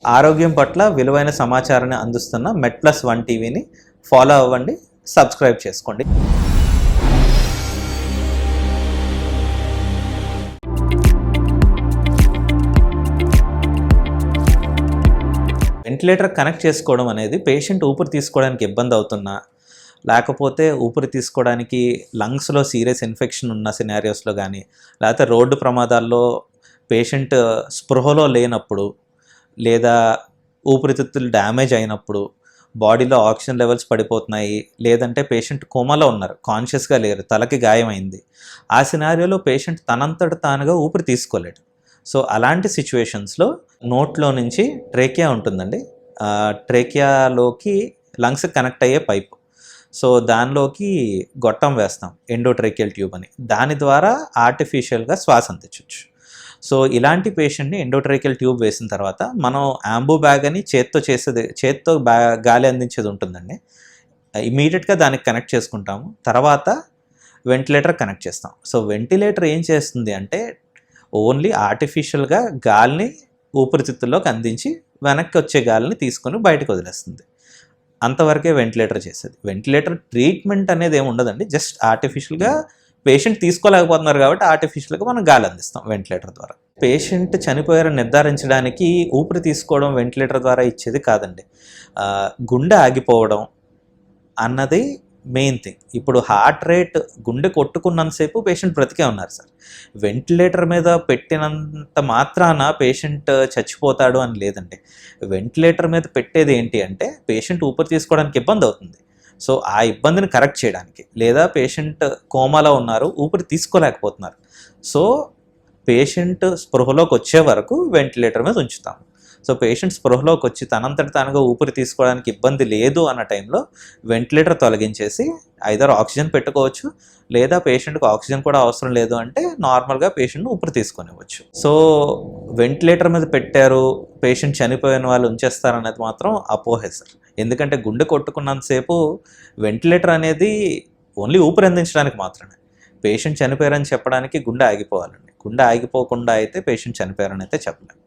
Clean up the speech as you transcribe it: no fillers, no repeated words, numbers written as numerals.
ఆరోగ్యం పట్ల విలువైన సమాచారాన్ని అందిస్తున్న మెడ్ప్లస్ 1 టీవీని ఫాలో అవ్వండి, సబ్స్క్రైబ్ చేసుకోండి. వెంటిలేటర్ కనెక్ట్ చేసుకోవడం అనేది పేషెంట్ ఊపిరి తీసుకోవడానికి ఇబ్బంది అవుతున్నా, లేకపోతే ఊపిరి తీసుకోవడానికి లంగ్స్లో సీరియస్ ఇన్ఫెక్షన్ ఉన్న సినారియోస్లో కానీ, లేకపోతే రోడ్డు ప్రమాదాల్లో పేషెంట్ స్పృహలో లేనప్పుడు, లేదా ఊపిరితిత్తులు డ్యామేజ్ అయినప్పుడు, బాడీలో ఆక్సిజన్ లెవెల్స్ పడిపోతున్నాయి, లేదంటే పేషెంట్ కోమాలో ఉన్నారు, కాన్షియస్గా లేరు, తలకి గాయమైంది, ఆ సినారియోలో పేషెంట్ తనంతట తానుగా ఊపిరి తీసుకోలేడు. సో అలాంటి సిచ్యువేషన్స్లో నోట్లో నుంచి ట్రేకియా ఉంటుందండి, ట్రేకియాలోకి లంగ్స్ కనెక్ట్ అయ్యే పైపు, సో దానిలోకి గొట్టం వేస్తాం, ఎండోట్రేకియల్ ట్యూబ్ అని, దాని ద్వారా ఆర్టిఫిషియల్గా శ్వాస అందించవచ్చు. సో ఇలాంటి పేషెంట్ని ఎండోట్రేకియల్ ట్యూబ్ వేసిన తర్వాత మనం యాంబూ బ్యాగ్ అని చేత్తో గాలి అందించేది ఉంటుందండి, ఇమీడియట్గా దానికి కనెక్ట్ చేసుకుంటాము. తర్వాత వెంటిలేటర్ కనెక్ట్ చేస్తాం. సో వెంటిలేటర్ ఏం చేస్తుంది అంటే ఓన్లీ ఆర్టిఫిషియల్గా గాలిని ఊపిరితిత్తుల్లోకి అందించి వెనక్కి వచ్చే గాలిని తీసుకొని బయటకు వదిలేస్తుంది. అంతవరకే వెంటిలేటర్ చేసేది. వెంటిలేటర్ ట్రీట్మెంట్ అనేది ఏమి ఉండదండి, జస్ట్ ఆర్టిఫిషియల్గా పేషెంట్ తీసుకోలేకపోతున్నారు కాబట్టి ఆర్టిఫిషియల్గా మనం గాలి అందిస్తాం వెంటిలేటర్ ద్వారా. పేషెంట్ చనిపోయారని నిర్ధారించడానికి ఊపిరి తీసుకోవడం వెంటిలేటర్ ద్వారా ఇచ్చేది కాదండి, గుండె ఆగిపోవడం అన్నది మెయిన్ థింగ్. ఇప్పుడు హార్ట్ రేట్, గుండె కొట్టుకున్నంతసేపు పేషెంట్ బ్రతికే ఉన్నారు సార్. వెంటిలేటర్ మీద పెట్టినంత మాత్రాన పేషెంట్ చచ్చిపోతాడు అని లేదండి. వెంటిలేటర్ మీద పెట్టేది ఏంటి అంటే పేషెంట్ ఊపిరి తీసుకోవడానికి ఇబ్బంది అవుతుంది, సో ఆ ఇబ్బందిని కరెక్ట్ చేయడానికి, లేదా పేషెంట్ కోమాలో ఉన్నారు, ఊపిరి తీసుకోలేకపోతున్నారు, సో పేషెంట్ స్పృహలోకి వచ్చే వరకు వెంటిలేటర్ మీద ఉంచుతాము. సో పేషెంట్ స్పృహలోకి వచ్చి తనంతట తానుగా ఊపిరి తీసుకోవడానికి ఇబ్బంది లేదు అన్న టైంలో వెంటిలేటర్ తొలగించేసి ఐదర్ ఆక్సిజన్ పెట్టుకోవచ్చు, లేదా పేషెంట్కి ఆక్సిజన్ కూడా అవసరం లేదు అంటే నార్మల్గా పేషెంట్ని ఊపిరి తీసుకొనివ్వచ్చు. సో వెంటిలేటర్ మీద పెట్టారు, పేషెంట్ చనిపోయిన వాళ్ళు ఉంచేస్తారనేది మాత్రం అపోహే సార్. ఎందుకంటే గుండె కొట్టుకున్నంతసేపు వెంటిలేటర్ అనేది ఓన్లీ ఊపిరి అందించడానికి మాత్రమే. పేషెంట్ చనిపోయారని చెప్పడానికి గుండె ఆగిపోవాలండి. గుండె ఆగిపోకుండా అయితే పేషెంట్ చనిపోయారని అయితే చెప్పలేము.